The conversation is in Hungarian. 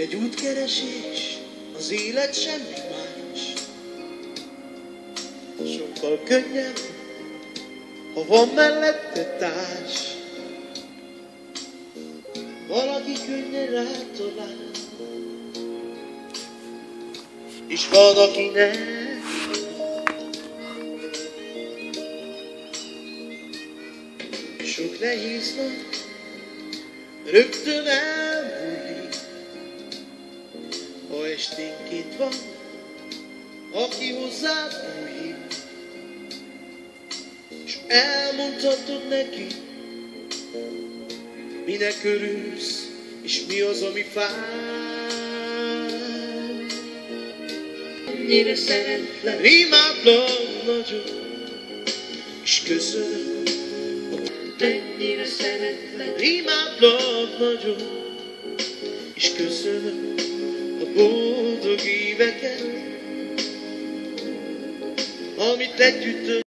Egy útkeresés, az élet semmi más. Sokkal könnyebb, ha van mellette társ. Valaki könnyen rátalál, és van, akinek. Sok nehéz nap rögtön elmúlik, ha esténként van, aki hozzád bújik, és elmondhatod neki, minek örülsz, és mi az, ami fáj. Ennyire szeretlek, imádlak nagyon, és köszönöm. Ennyire szeretlek, imádlak nagyon, és köszönöm a boldog éveket, amit együtt